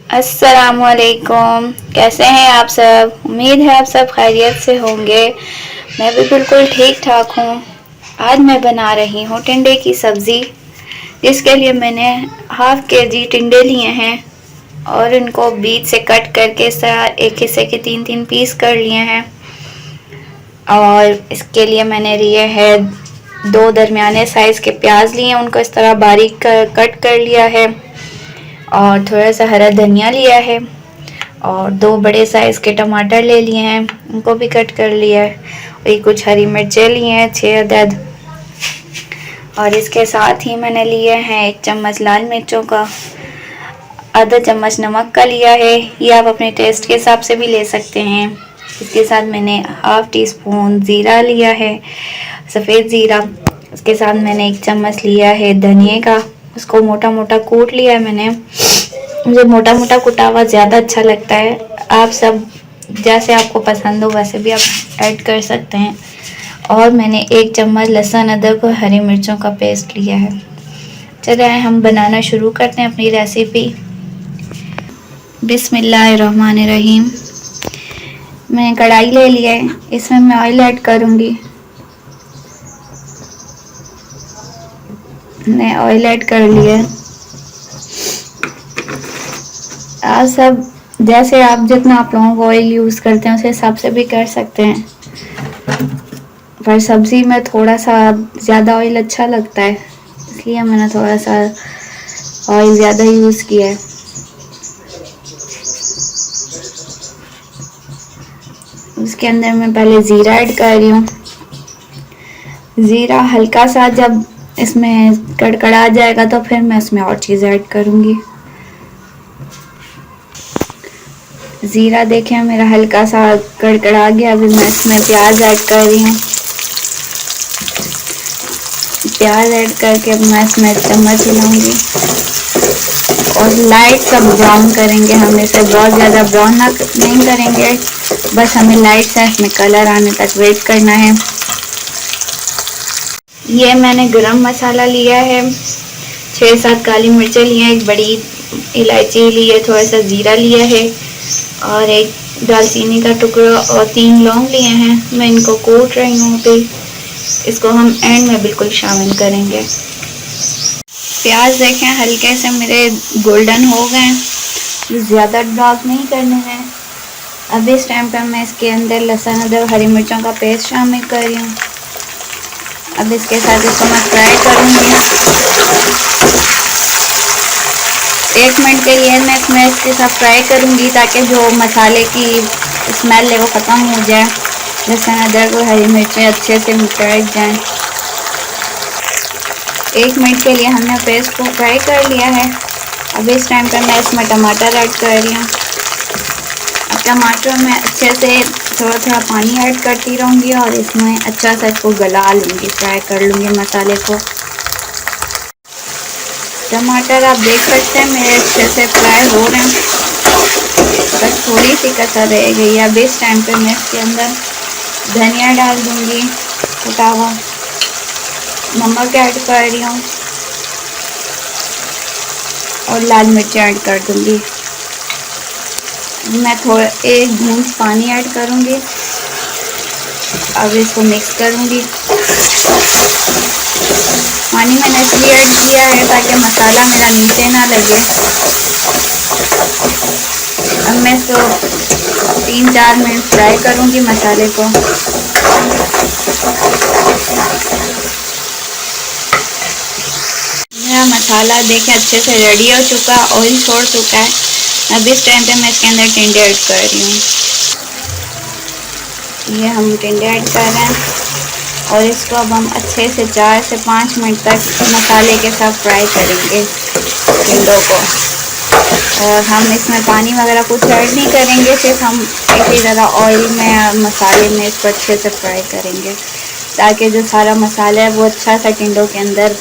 अस्सलामुअलैकुम। कैसे हैं आप सब? उम्मीद है आप सब खैरियत से होंगे। मैं भी बिल्कुल ठीक ठाक हूँ। आज मैं बना रही हूँ टिंडे की सब्ज़ी, जिसके लिए मैंने हाफ केजी टिंडे लिए हैं और इनको बीच से कट करके इस तरह एक हिस्से के 3-3 पीस कर लिए हैं। और इसके लिए मैंने लिए है 2 दरमियाने साइज़ के प्याज लिए हैं, उनको इस तरह बारीक कट कर लिया है। और थोड़ा सा हरा धनिया लिया है और 2 बड़े साइज़ के टमाटर ले लिए हैं, उनको भी कट कर लिया है। और ये कुछ हरी मिर्चें लिए हैं 6 अदद। और इसके साथ ही मैंने लिए हैं 1 चम्मच लाल मिर्चों का, आधा चम्मच नमक का लिया है। ये आप अपने टेस्ट के हिसाब से भी ले सकते हैं। इसके साथ मैंने हाफ टी स्पून ज़ीरा लिया है, सफ़ेद ज़ीरा। इसके साथ मैंने 1 चम्मच लिया है धनिए का, उसको मोटा मोटा कूट लिया है मैंने। मुझे मोटा मोटा कुटा हुआ ज़्यादा अच्छा लगता है। आप सब जैसे आपको पसंद हो वैसे भी आप ऐड कर सकते हैं। और मैंने 1 चम्मच लहसुन अदरक और हरी मिर्चों का पेस्ट लिया है। चलिए हम बनाना शुरू करते हैं अपनी रेसिपी। बिस्मिल्लाहिर्रहमानिर्रहीम। मैंने कढ़ाई ले लिया है, इसमें मैं ऑयल ऐड करूँगी। मैंने ऑयल ऐड कर लिया है। आप सब जैसे आप जितना आप लोगों को ऑयल यूज़ करते हैं उस हिसाब से भी कर सकते हैं, पर सब्ज़ी में थोड़ा सा ज़्यादा ऑयल अच्छा लगता है, इसलिए मैंने थोड़ा सा ऑयल ज़्यादा यूज़ किया है। उसके अंदर मैं पहले ज़ीरा ऐड कर रही हूँ। ज़ीरा हल्का सा जब इसमें कड़कड़ा जाएगा तो फिर मैं इसमें और चीज़ ऐड करूँगी। ज़ीरा देखें मेरा हल्का सा कड़कड़ा गया। अभी मैं इसमें प्याज ऐड कर रही हूँ। प्याज ऐड करके अब मैं इसमें चम्मच हिलाऊंगी और लाइट सा ब्राउन करेंगे। हम इसे बहुत ज़्यादा ब्राउन नहीं करेंगे, बस हमें लाइट सा इसमें कलर आने तक वेट करना है। ये मैंने गरम मसाला लिया है, 6-7 काली मिर्चें लिए हैं, 1 बड़ी इलायची ली है, थोड़ा सा ज़ीरा लिया है और 1 दालचीनी का टुकड़ा और 3 लौंग लिए हैं। मैं इनको कूट रही हूँ। अभी इसको हम एंड में बिल्कुल शामिल करेंगे। प्याज देखें हल्के से मेरे गोल्डन हो गए, ज़्यादा डार्क नहीं करने हैं। अब इस टाइम पर मैं इसके अंदर लहसुन अदरक हरी मिर्चों का पेस्ट शामिल कर रही हूँ। अब इसके साथ इसको मैं फ्राई करूँगी। 1 मिनट के लिए मैं इसमें इसके साथ फ्राई करूँगी ताकि जो मसाले की स्मेल है वो ख़त्म हो जाए, लहसुन अदरक और हरी मिर्चें अच्छे से मिक्स जाएँ। 1 मिनट के लिए हमने पेस्ट को फ्राई कर लिया है। अब इस टाइम पर मैं इसमें टमाटर ऐड कर रही हूँ। अब टमाटर में अच्छे से थोड़ा थोड़ा पानी ऐड करती रहूँगी और इसमें अच्छा सा इसको गला लूँगी, फ्राई कर लूँगी मसाले को। टमाटर आप देख सकते हैं मेरे अच्छे से फ्राई हो रहे हैं, बस थोड़ी सी कसर रह गई है। अब इस टाइम पे मैं इसके अंदर धनिया डाल दूँगी, कुटा हुआ नमक ऐड कर रही हूँ और लाल मिर्च ऐड कर दूँगी। मैं थोड़ा 1 बूंद पानी ऐड करूँगी। अब इसको मिक्स करूँगी। पानी मैंने इसलिए ऐड किया है ताकि मसाला मेरा नीचे ना लगे। अब मैं इसको 3-4 मिनट फ्राई करूँगी मसाले को। मेरा मसाला देखें अच्छे से रेडी हो चुका, ऑयल छोड़ चुका है। अब इस टाइम पे मैं इसके अंदर टिंडे ऐड कर रही हूँ। ये हम टिंडे ऐड कर रहे हैं और इसको अब हम अच्छे से 4 से 5 मिनट तक मसाले के साथ फ्राई करेंगे टिंडों को। और हम इसमें पानी वगैरह कुछ ऐड नहीं करेंगे, सिर्फ हम इसी तरह ऑयल में मसाले में इसको अच्छे से फ्राई करेंगे ताकि जो सारा मसाला है वो अच्छा सा टिंडों के अंदर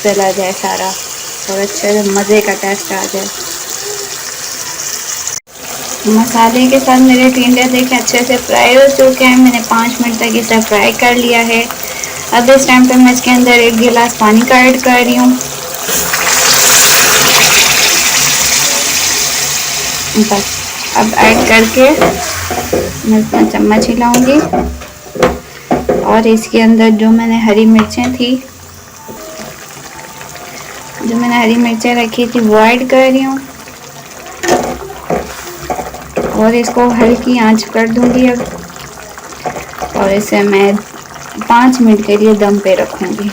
चला जाए सारा और अच्छे से मज़े का टेस्ट आ जाए। मसाले के साथ मेरे टिंडे देखें अच्छे से फ्राई हो चुके हैं। मैंने 5 मिनट तक इसे फ्राई कर लिया है। अब इस टाइम पे मैं इसके अंदर 1 गिलास पानी का ऐड कर रही हूँ। बस अब ऐड करके मैं इसमें चम्मच हिलाऊंगी और इसके अंदर जो मैंने हरी मिर्चें रखी थी वो ऐड कर रही हूँ और इसको हल्की आंच कर दूंगी अब और इसे मैं 5 मिनट के लिए दम पे रखूंगी।